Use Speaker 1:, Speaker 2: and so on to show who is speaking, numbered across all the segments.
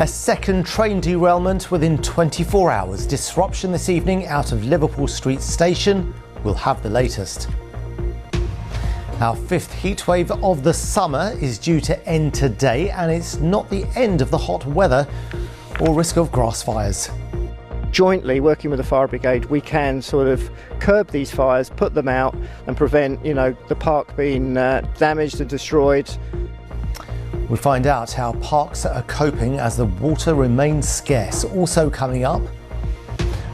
Speaker 1: A second train derailment within 24 hours. Disruption this evening out of Liverpool Street Station. We'll have the latest. Our fifth heatwave of the summer is due to end today, and it's not the end of the hot weather or risk of grass fires.
Speaker 2: Jointly working with the fire brigade, we can sort of curb these fires, put them out and prevent, the park being damaged and destroyed.
Speaker 1: We'll find out how parks are coping as the water remains scarce. Also coming up,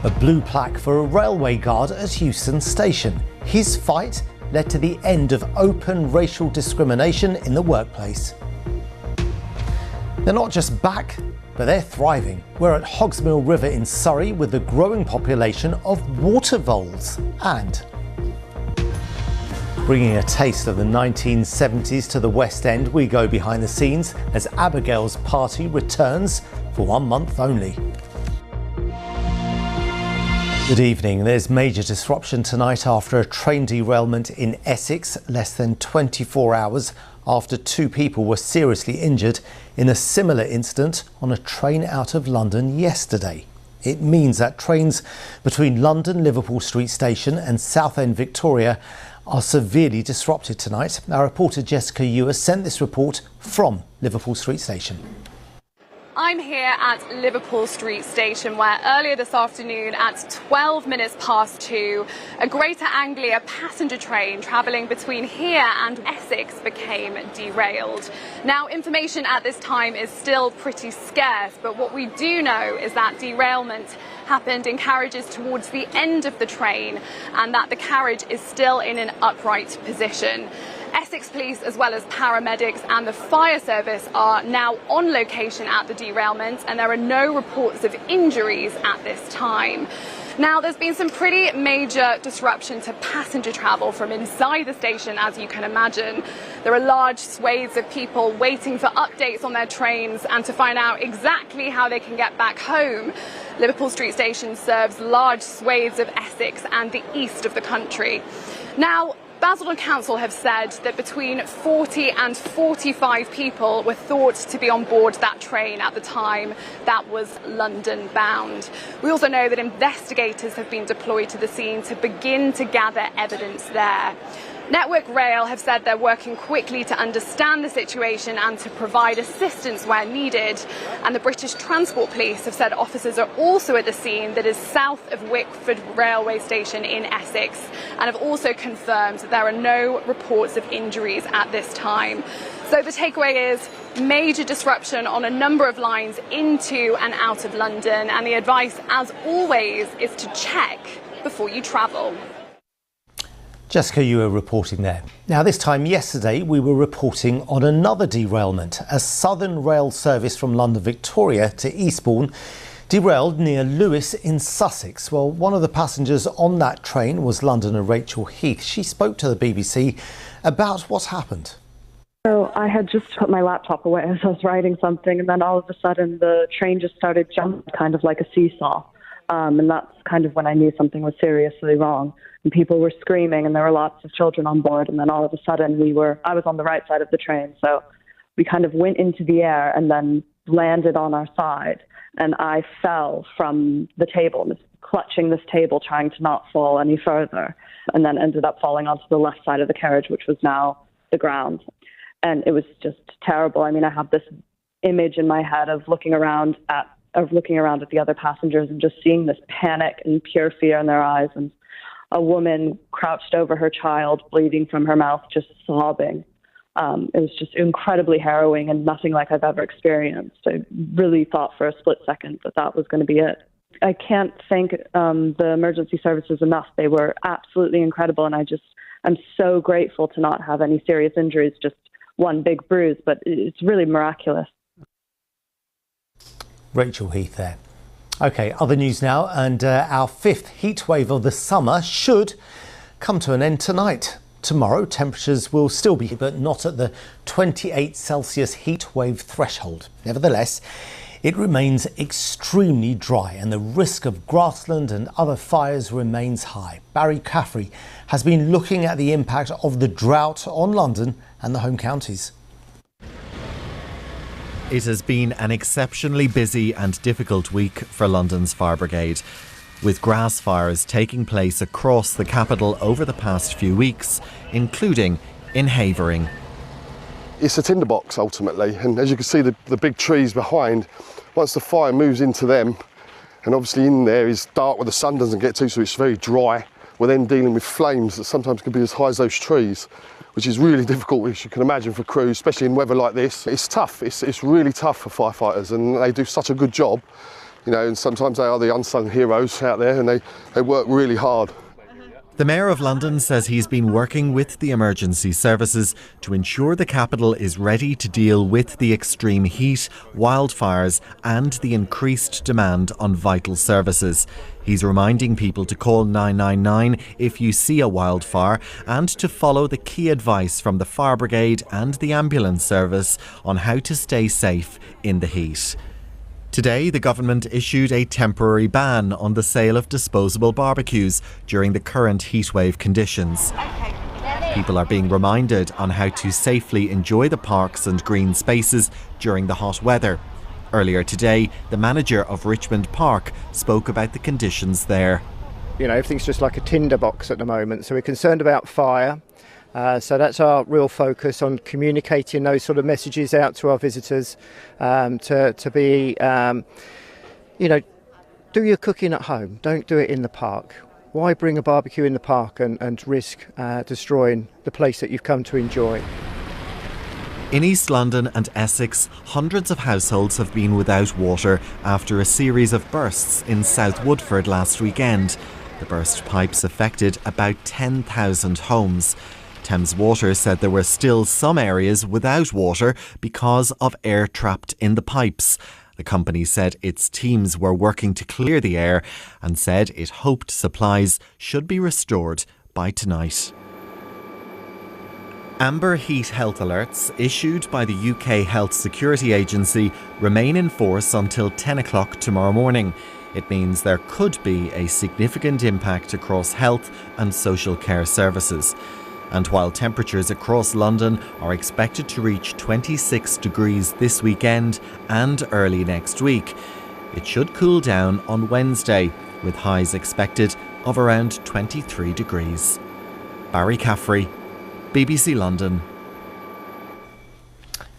Speaker 1: a blue plaque for a railway guard at Euston Station. His fight led to the end of open racial discrimination in the workplace. They're not just back, but they're thriving. We're at Hogsmill River in Surrey with the growing population of water voles and bringing a taste of the 1970s to the West End. We go behind the scenes as Abigail's party returns for 1 month only. Good evening. There's major disruption tonight after a train derailment in Essex, less than 24 hours after 2 people were seriously injured in a similar incident on a train out of London yesterday. It means that trains between London Liverpool Street Station and Southend Victoria are severely disrupted tonight. Our reporter Jessica Ewer sent this report from Liverpool Street Station.
Speaker 3: I'm here at Liverpool Street Station, where earlier this afternoon at 12 minutes past 2, a Greater Anglia passenger train travelling between here and Essex became derailed. Now, information at this time is still pretty scarce, but what we do know is that derailment happened in carriages towards the end of the train and that the carriage is still in an upright position. Essex Police, as well as paramedics and the fire service, are now on location at the derailment, and there are no reports of injuries at this time. Now, there's been some pretty major disruption to passenger travel from inside the station, as you can imagine. There are large swathes of people waiting for updates on their trains and to find out exactly how they can get back home. Liverpool Street Station serves large swathes of Essex and the east of the country. Now, Basildon Council have said that between 40 and 45 people were thought to be on board that train at the time that was London bound. We also know that investigators have been deployed to the scene to begin to gather evidence there. Network Rail have said they're working quickly to understand the situation and to provide assistance where needed. And the British Transport Police have said officers are also at the scene that is south of Wickford Railway Station in Essex, and have also confirmed that there are no reports of injuries at this time. So the takeaway is major disruption on a number of lines into and out of London, and the advice, as always, is to check before you travel.
Speaker 1: Jessica, you were reporting there. Now, this time yesterday, we were reporting on another derailment. A Southern Rail service from London Victoria to Eastbourne derailed near Lewes in Sussex. Well, one of the passengers on that train was Londoner Rachel Heath. She spoke to the BBC about what happened.
Speaker 4: So I had just put my laptop away as I was writing something, and then all of a sudden the train just started jumping, kind of like a seesaw. And that's kind of when I knew something was seriously wrong. And people were screaming, and there were lots of children on board. And then all of a sudden I was on the right side of the train. So we kind of went into the air and then landed on our side. And I fell from the table, clutching this table, trying to not fall any further. And then ended up falling onto the left side of the carriage, which was now the ground. And it was just terrible. I mean, I have this image in my head of looking around at the other passengers and just seeing this panic and pure fear in their eyes, and a woman crouched over her child, bleeding from her mouth, just sobbing. It was just incredibly harrowing and nothing like I've ever experienced. I really thought for a split second that was going to be it. I can't thank the emergency services enough. They were absolutely incredible, and I'm so grateful to not have any serious injuries, just one big bruise, but it's really miraculous.
Speaker 1: Rachel Heath there. OK, other news now, and our fifth heatwave of the summer should come to an end tonight. Tomorrow, temperatures will still be, but not at the 28 Celsius heatwave threshold. Nevertheless, it remains extremely dry, and the risk of grassland and other fires remains high. Barry Caffrey has been looking at the impact of the drought on London and the home counties.
Speaker 5: It has been an exceptionally busy and difficult week for London's fire brigade, with grass fires taking place across the capital over the past few weeks, including in Havering.
Speaker 6: It's a tinderbox ultimately, and as you can see the big trees behind, once the fire moves into them, and obviously in there is dark where the sun doesn't get to, so it's very dry, we're then dealing with flames that sometimes can be as high as those trees, which is really difficult, as you can imagine, for crews, especially in weather like this. It's tough, it's really tough for firefighters, and they do such a good job, you know, and sometimes they are the unsung heroes out there, and they work really hard.
Speaker 5: The Mayor of London says he's been working with the emergency services to ensure the capital is ready to deal with the extreme heat, wildfires and the increased demand on vital services. He's reminding people to call 999 if you see a wildfire and to follow the key advice from the fire brigade and the ambulance service on how to stay safe in the heat. Today, the government issued a temporary ban on the sale of disposable barbecues during the current heatwave conditions. People are being reminded on how to safely enjoy the parks and green spaces during the hot weather. Earlier today, the manager of Richmond Park spoke about the conditions there.
Speaker 2: You know, everything's just like a tinderbox at the moment, so we're concerned about fire. So that's our real focus, on communicating those sort of messages out to our visitors, to be, you know, do your cooking at home, don't do it in the park. Why bring a barbecue in the park and risk destroying the place that you've come to enjoy?
Speaker 5: In East London and Essex, hundreds of households have been without water after a series of bursts in South Woodford last weekend. The burst pipes affected about 10,000 homes. Thames Water said there were still some areas without water because of air trapped in the pipes. The company said its teams were working to clear the air and said it hoped supplies should be restored by tonight. Amber heat health alerts issued by the UK Health Security Agency remain in force until 10 o'clock tomorrow morning. It means there could be a significant impact across health and social care services. And while temperatures across London are expected to reach 26 degrees this weekend and early next week, it should cool down on Wednesday, with highs expected of around 23 degrees. Barry Caffrey, BBC London.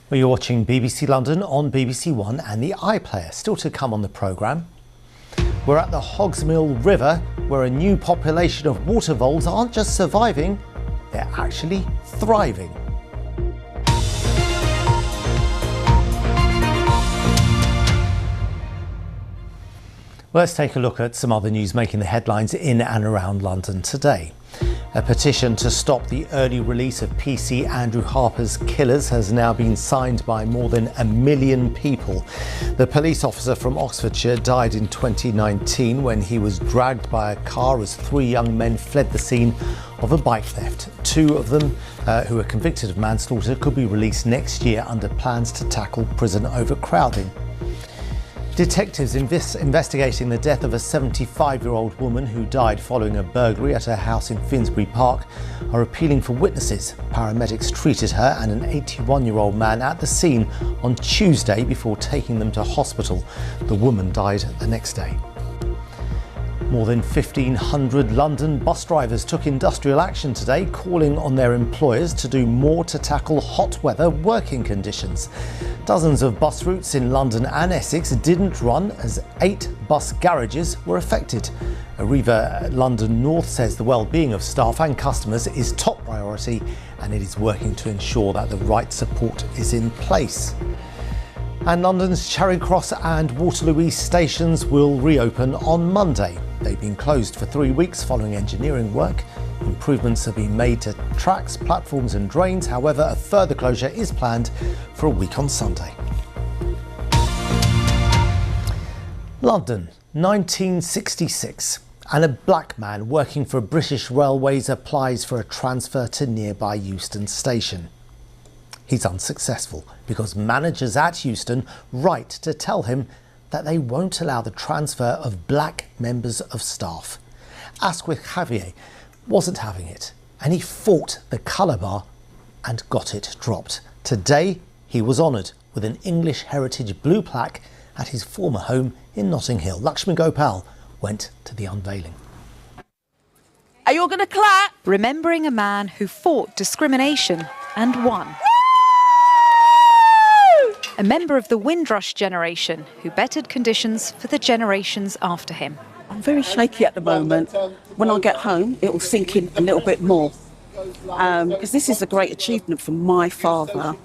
Speaker 1: Well, you're watching BBC London on BBC One and the iPlayer. Still to come on the programme. We're at the Hogsmill River, where a new population of water voles aren't just surviving, they're actually thriving. Let's take a look at some other news making the headlines in and around London today. A petition to stop the early release of PC Andrew Harper's killers has now been signed by more than 1 million people. The police officer from Oxfordshire died in 2019 when he was dragged by a car as 3 young men fled the scene of a bike theft. 2 of them, who are convicted of manslaughter, could be released next year under plans to tackle prison overcrowding. Detectives investigating the death of a 75-year-old woman who died following a burglary at her house in Finsbury Park are appealing for witnesses. Paramedics treated her and an 81-year-old man at the scene on Tuesday before taking them to hospital. The woman died the next day. More than 1,500 London bus drivers took industrial action today, calling on their employers to do more to tackle hot weather working conditions. Dozens of bus routes in London and Essex didn't run as 8 bus garages were affected. Arriva London North says the well-being of staff and customers is top priority, and it is working to ensure that the right support is in place. And London's Charing Cross and Waterloo East stations will reopen on Monday. They've been closed for 3 weeks following engineering work. Improvements have been made to tracks, platforms and drains. However, a further closure is planned for a week on Sunday. London, 1966. And a black man working for British Railways applies for a transfer to nearby Euston Station. He's unsuccessful because managers at Euston write to tell him that they won't allow the transfer of black members of staff. Asquith Xavier wasn't having it, and he fought the colour bar and got it dropped. Today, he was honoured with an English heritage blue plaque at his former home in Notting Hill. Lakshmi Gopal went to the unveiling.
Speaker 7: Are you all going to clap?
Speaker 8: Remembering a man who fought discrimination and won. A member of the Windrush generation who bettered conditions for the generations after him.
Speaker 7: I'm very shaky at the moment. When I get home, it will sink in a little bit more. Because this is a great achievement for my father,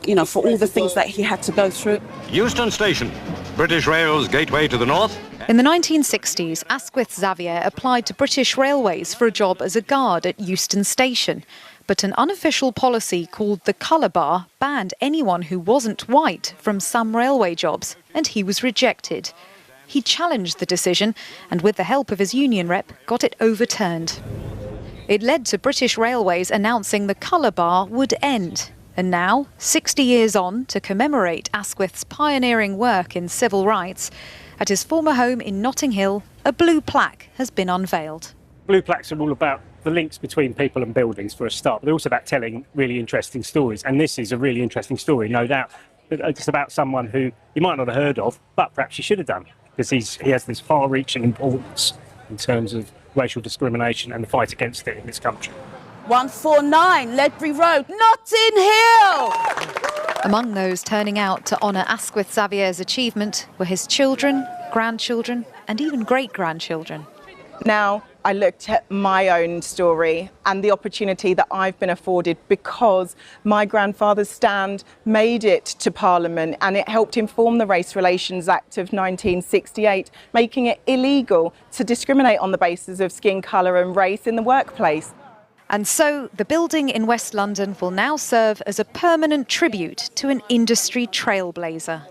Speaker 7: you know, for all the things that he had to go through.
Speaker 9: Euston Station, British Rail's gateway to the north.
Speaker 8: In the 1960s, Asquith Xavier applied to British Railways for a job as a guard at Euston Station. But an unofficial policy called the colour bar banned anyone who wasn't white from some railway jobs, and he was rejected. He challenged the decision and, with the help of his union rep, got it overturned. It led to British Railways announcing the colour bar would end. And now, 60 years on, to commemorate Asquith's pioneering work in civil rights, at his former home in Notting Hill, a blue plaque has been unveiled.
Speaker 10: Blue plaques are all about the links between people and buildings for a start, but they're also about telling really interesting stories. And this is a really interesting story, no doubt. It's about someone who you might not have heard of, but perhaps you should have done, because he has this far-reaching importance in terms of racial discrimination and the fight against it in this country.
Speaker 7: 149 Ledbury Road, Notting Hill!
Speaker 8: Among those turning out to honour Asquith Xavier's achievement were his children, grandchildren and even great-grandchildren.
Speaker 11: Now, I looked at my own story and the opportunity that I've been afforded because my grandfather's stand made it to Parliament and it helped inform the Race Relations Act of 1968, making it illegal to discriminate on the basis of skin colour and race in the workplace.
Speaker 8: And so the building in West London will now serve as a permanent tribute to an industry trailblazer.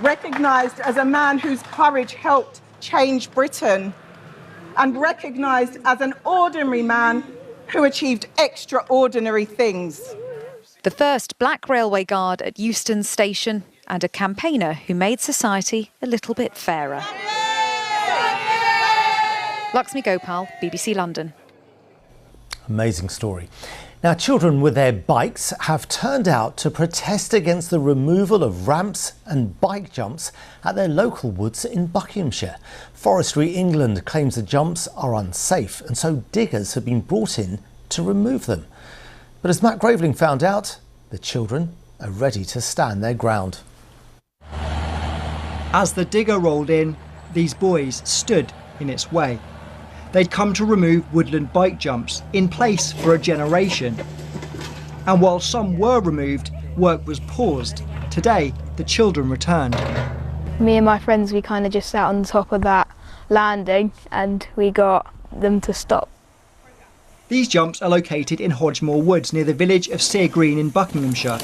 Speaker 11: Recognised as a man whose courage helped change Britain, and recognised as an ordinary man who achieved extraordinary things.
Speaker 8: The first black railway guard at Euston Station and a campaigner who made society a little bit fairer. Lakshmi Gopal, BBC London.
Speaker 1: Amazing story. Now, children with their bikes have turned out to protest against the removal of ramps and bike jumps at their local woods in Buckinghamshire. Forestry England claims the jumps are unsafe, and so diggers have been brought in to remove them. But as Matt Graveling found out, the children are ready to stand their ground.
Speaker 12: As the digger rolled in, these boys stood in its way. They'd come to remove Woodland bike jumps in place for a generation. And while some were removed, work was paused. Today, the children returned.
Speaker 13: Me and my friends, we kind of just sat on top of that landing and we got them to stop.
Speaker 12: These jumps are located in Hodgemore Woods near the village of Sear Green in Buckinghamshire.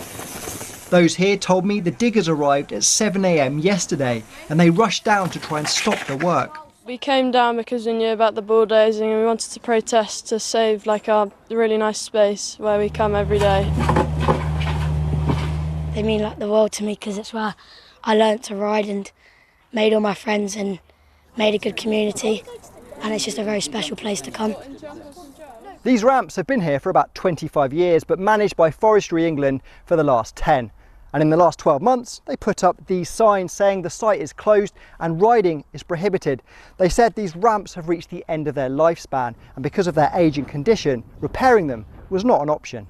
Speaker 12: Those here told me the diggers arrived at 7 a.m. yesterday and they rushed down to try and stop the work.
Speaker 14: We came down because we knew about the bulldozing and we wanted to protest to save our really nice space where we come every day.
Speaker 15: They mean the world to me because it's where I learnt to ride and made all my friends and made a good community, and it's just a very special place to come.
Speaker 12: These ramps have been here for about 25 years but managed by Forestry England for the last 10. And in the last 12 months, they put up these signs saying the site is closed and riding is prohibited. They said these ramps have reached the end of their lifespan, and because of their age and condition, repairing them was not an option.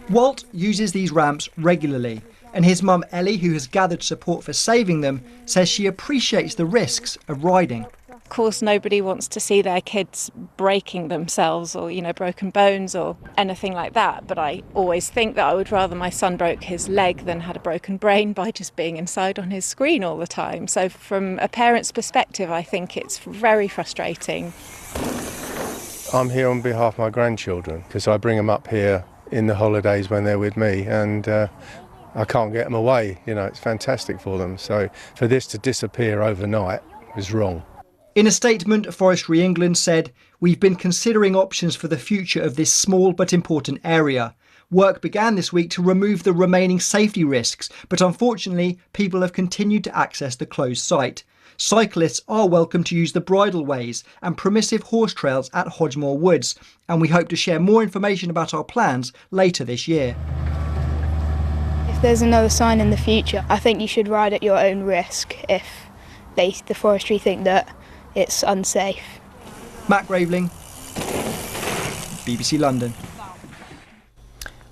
Speaker 12: Walt uses these ramps regularly, and his mum Ellie, who has gathered support for saving them, says she appreciates the risks of riding.
Speaker 16: Of course, nobody wants to see their kids breaking themselves or, broken bones or anything like that. But I always think that I would rather my son broke his leg than had a broken brain by just being inside on his screen all the time. So from a parent's perspective, I think it's very frustrating.
Speaker 17: I'm here on behalf of my grandchildren because I bring them up here in the holidays when they're with me, and I can't get them away. It's fantastic for them. So for this to disappear overnight is wrong.
Speaker 12: In a statement, Forestry England said, "We've been considering options for the future of this small but important area. Work began this week to remove the remaining safety risks, but unfortunately, people have continued to access the closed site. Cyclists are welcome to use the bridleways and permissive horse trails at Hodgemore Woods, and we hope to share more information about our plans later this year."
Speaker 13: there's another sign in the future. I think you should ride at your own risk if the forestry think that it's unsafe.
Speaker 12: Matt Graveling, BBC London.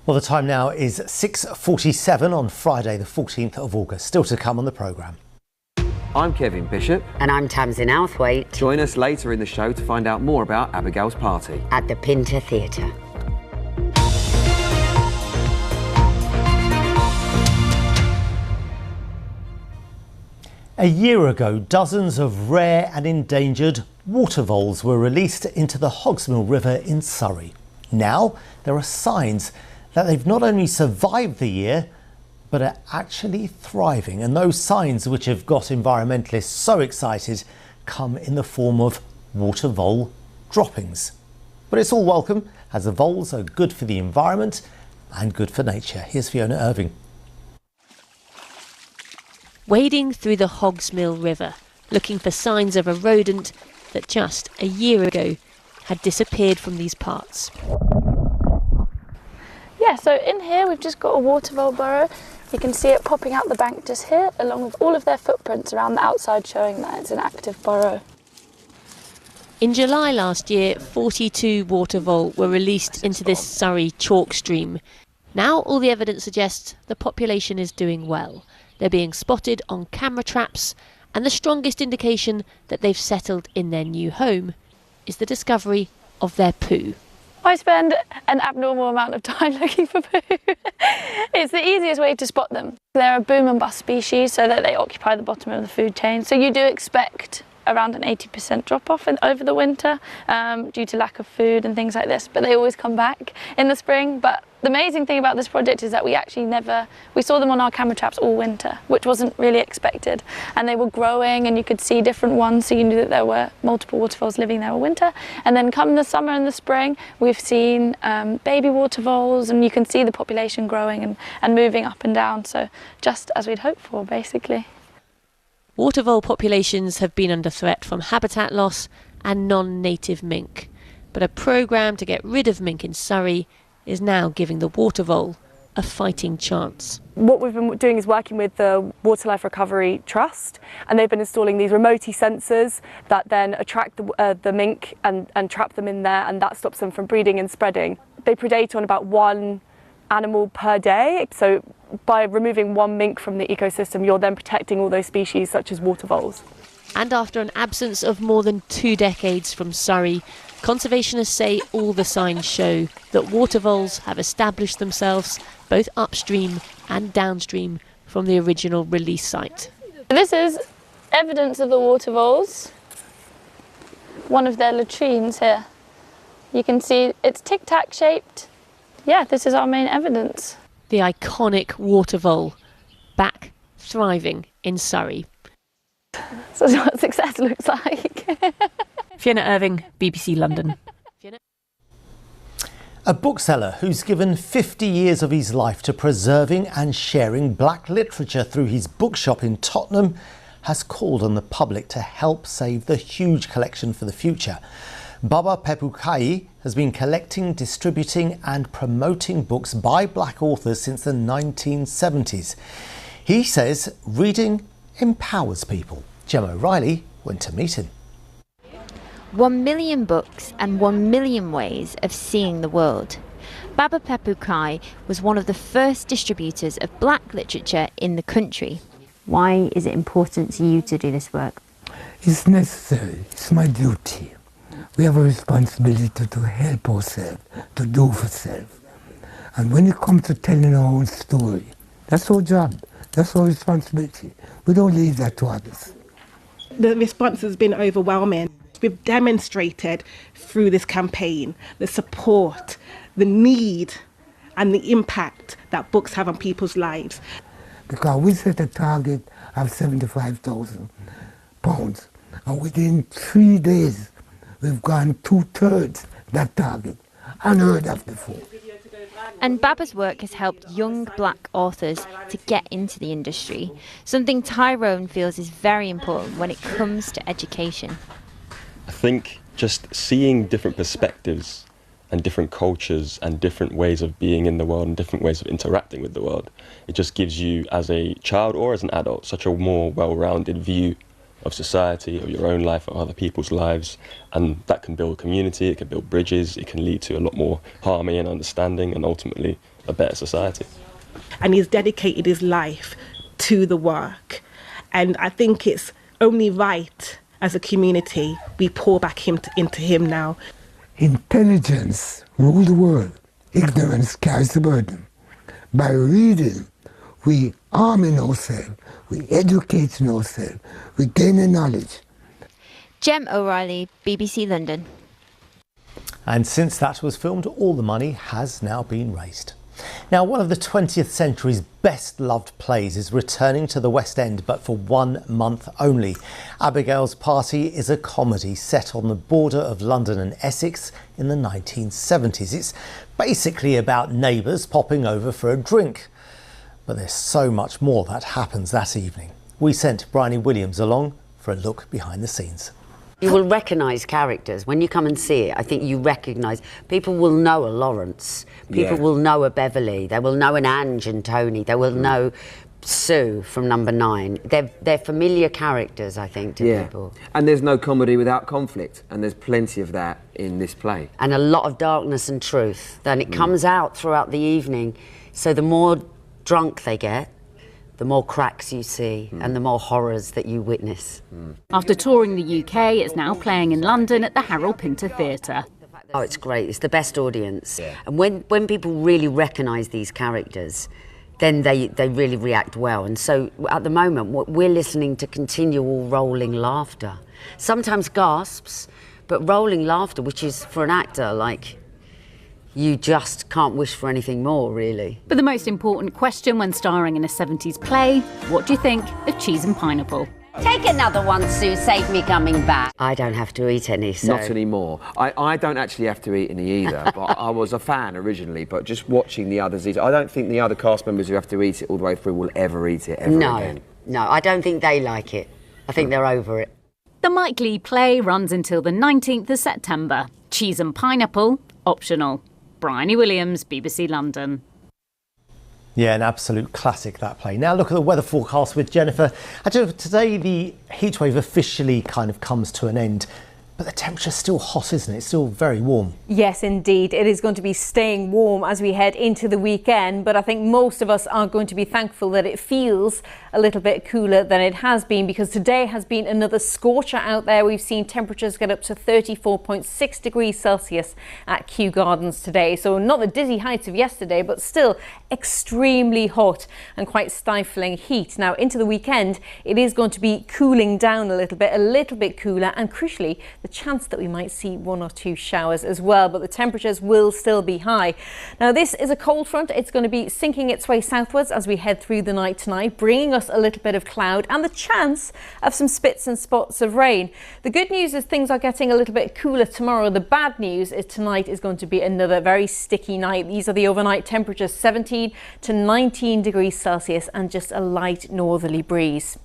Speaker 1: Well, the time now is 6:47 on Friday, the 14th of August. Still to come on the programme.
Speaker 18: I'm Kevin Bishop.
Speaker 19: And I'm Tamsin Outhwaite.
Speaker 18: Join us later in the show to find out more about Abigail's party.
Speaker 19: At the Pinter Theatre.
Speaker 1: A year ago, dozens of rare and endangered water voles were released into the Hogsmill River in Surrey. Now, there are signs that they've not only survived the year, but are actually thriving. And those signs which have got environmentalists so excited come in the form of water vole droppings. But it's all welcome, as the voles are good for the environment and good for nature. Here's Fiona Irving.
Speaker 20: Wading through the Hogsmill River, looking for signs of a rodent that just a year ago had disappeared from these parts.
Speaker 21: Yeah, so in here we've just got a water vole burrow. You can see it popping out the bank just here, along with all of their footprints around the outside showing that it's an active burrow.
Speaker 20: In July last year, 42 water vole were released into this Surrey chalk stream. Now all the evidence suggests the population is doing well. They're being spotted on camera traps, and the strongest indication that they've settled in their new home is the discovery of their poo.
Speaker 21: I spend an abnormal amount of time looking for poo. It's the easiest way to spot them. They're a boom and bust species, so that they occupy the bottom of the food chain. So you do expect around an 80% drop-off over the winter due to lack of food and things like this, but they always come back in the spring. But the amazing thing about this project is that we saw them on our camera traps all winter, which wasn't really expected, and they were growing and you could see different ones, so you knew that there were multiple water voles living there all winter. And then come the summer and the spring, we've seen baby water voles, and you can see the population growing and moving up and down, so just as we'd hoped for, basically.
Speaker 20: Water vole populations have been under threat from habitat loss and non-native mink, but a programme to get rid of mink in Surrey is now giving the water vole a fighting chance.
Speaker 22: What we've been doing is working with the Water Life Recovery Trust, and they've been installing these remote sensors that then attract the mink and trap them in there, and that stops them from breeding and spreading. They predate on about one animal per day, so by removing one mink from the ecosystem, you're then protecting all those species such as water voles.
Speaker 20: And after an absence of more than 2 decades from Surrey, conservationists say all the signs show that water voles have established themselves both upstream and downstream from the original release site.
Speaker 21: This is evidence of the water voles, one of their latrines here. You can see it's tic-tac shaped. Yeah, this is our main evidence.
Speaker 20: The iconic water vole, back thriving in Surrey.
Speaker 21: So that's what success looks like.
Speaker 20: Fiona Irving, BBC London.
Speaker 1: A bookseller who's given 50 years of his life to preserving and sharing black literature through his bookshop in Tottenham has called on the public to help save the huge collection for the future. Baba Pepukai has been collecting, distributing and promoting books by black authors since the 1970s. He says reading empowers people. Gemma O'Reilly went to meet him.
Speaker 23: 1 million books and 1 million ways of seeing the world. Baba Pepukai was one of the first distributors of black literature in the country. Why is it important to you to do this work?
Speaker 24: It's necessary. It's my duty. We have a responsibility to help ourselves, to do for self. And when it comes to telling our own story, that's our job. That's our responsibility. We don't leave that to others.
Speaker 25: The response has been overwhelming. We've demonstrated through this campaign the support, the need and the impact that books have on people's lives.
Speaker 24: Because we set a target of £75,000 and within 3 days we've gone 2/3 that target, unheard of before.
Speaker 23: And Baba's work has helped young black authors to get into the industry, something Tyrone feels is very important when it comes to education.
Speaker 26: I think just seeing different perspectives
Speaker 2: and different cultures and different ways of being in the world and different ways of interacting with the world. It just gives you, as a child or as an adult, such a more well-rounded view of society, of your own life, of other people's lives, and that can build community, it can build bridges, it can lead to a lot more harmony and understanding, and ultimately a better society.
Speaker 25: And he's dedicated his life to the work, and I think it's only right as a community we pour back into him now.
Speaker 24: Intelligence rules the world. Ignorance carries the burden. By reading, we arming ourselves, we educating ourselves, we gaining knowledge.
Speaker 23: Jem O'Reilly, BBC London.
Speaker 1: And since that was filmed, all the money has now been raised. Now, one of the 20th century's best loved plays is returning to the West End, but for 1 month only. Abigail's Party is a comedy set on the border of London and Essex in the 1970s. It's basically about neighbours popping over for a drink. But there's so much more that happens that evening. We sent Bryony Williams along for a look behind the scenes.
Speaker 19: You will recognise characters. When you come and see it, I think you recognise... People will know a Lawrence. People will know a Beverly. They will know an Ange and Tony. They will know Sue from Number 9. They're familiar characters, I think, to people.
Speaker 18: And there's no comedy without conflict, and there's plenty of that in this play.
Speaker 19: And a lot of darkness and truth. Then it comes out throughout the evening. So the more drunk they get, the more cracks you see and the more horrors that you witness.
Speaker 3: After touring the UK, it's now playing in London at the Harold Pinter Theatre.
Speaker 19: Oh, it's great. It's the best audience. And when people really recognise these characters, then they really react well. And so at the moment, we're listening to continual rolling laughter. Sometimes gasps, but rolling laughter, which is, for an actor, like... You just can't wish for anything more, really.
Speaker 3: But the most important question when starring in a 70s play, what do you think of cheese and pineapple?
Speaker 19: Take another one, Sue, save me coming back. I don't have to eat any, so...
Speaker 18: Not anymore. I don't actually have to eat any either, but I was a fan originally, but just watching the others eat it, I don't think the other cast members who have to eat it all the way through will ever eat it ever again.
Speaker 19: No, I don't think they like it. I think they're over it.
Speaker 3: The Mike Leigh play runs until the 19th of September. Cheese and pineapple, optional. Bryony Williams, BBC London.
Speaker 1: Yeah, an absolute classic, that play. Now look at the weather forecast with Jennifer. Today the heatwave officially kind of comes to an end, but the temperature's still hot, isn't it? It's still very warm.
Speaker 4: Yes, indeed. It is going to be staying warm as we head into the weekend, but I think most of us are going to be thankful that it feels a little bit cooler than it has been, because today has been another scorcher out there. We've seen temperatures get up to 34.6 degrees Celsius at Kew Gardens today. So not the dizzy heights of yesterday, but still extremely hot and quite stifling heat. Now into the weekend, it is going to be cooling down a little bit cooler, and crucially, the chance that we might see 1 or 2 showers as well, but the temperatures will still be high. Now this is a cold front. It's going to be sinking its way southwards as we head through the night tonight, bringing us a little bit of cloud and the chance of some spits and spots of rain. The good news is things are getting a little bit cooler tomorrow. The bad news is tonight is going to be another very sticky night. These are the overnight temperatures, 17 to 19 degrees Celsius and just a light northerly breeze.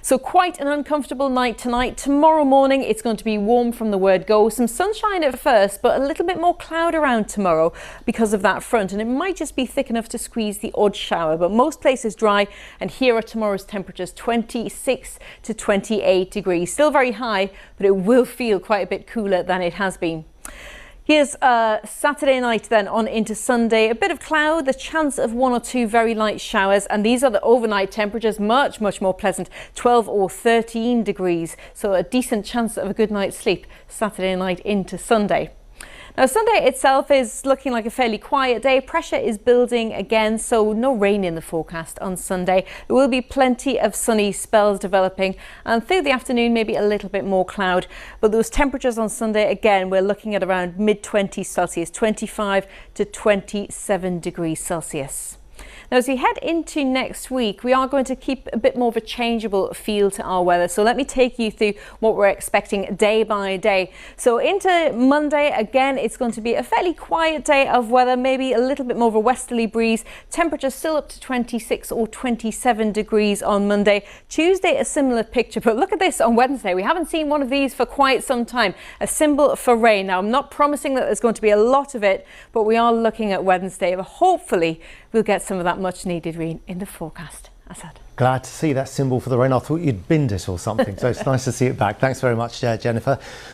Speaker 4: So quite an uncomfortable night tonight. Tomorrow morning it's going to be warm from the word go. Some sunshine at first, but a little bit more cloud around tomorrow because of that front, and it might just be thick enough to squeeze the odd shower, but most places dry. And here are tomorrow's temperatures, 26 to 28 degrees. Still very high, but it will feel quite a bit cooler than it has been. Here's Saturday night then on into Sunday. A bit of cloud, the chance of 1 or 2 very light showers, and these are the overnight temperatures, much more pleasant, 12 or 13 degrees. So a decent chance of a good night's sleep Saturday night into Sunday. Now Sunday itself is looking like a fairly quiet day. Pressure is building again, so no rain in the forecast on Sunday. There will be plenty of sunny spells developing, and through the afternoon maybe a little bit more cloud. But those temperatures on Sunday, again, we're looking at around mid-20s Celsius, 25 to 27 degrees Celsius. Now, as we head into next week, we are going to keep a bit more of a changeable feel to our weather. So let me take you through what we're expecting day by day. So into Monday, again, it's going to be a fairly quiet day of weather, maybe a little bit more of a westerly breeze. Temperatures still up to 26 or 27 degrees on Monday. Tuesday, a similar picture, but look at this on Wednesday. We haven't seen one of these for quite some time. A symbol for rain. Now, I'm not promising that there's going to be a lot of it, but we are looking at Wednesday. But hopefully, we'll get some of that much needed rain in the forecast. Asad.
Speaker 1: Glad to see that symbol for the rain. I thought you'd binned it or something, so it's nice to see it back. Thanks very much, Jennifer.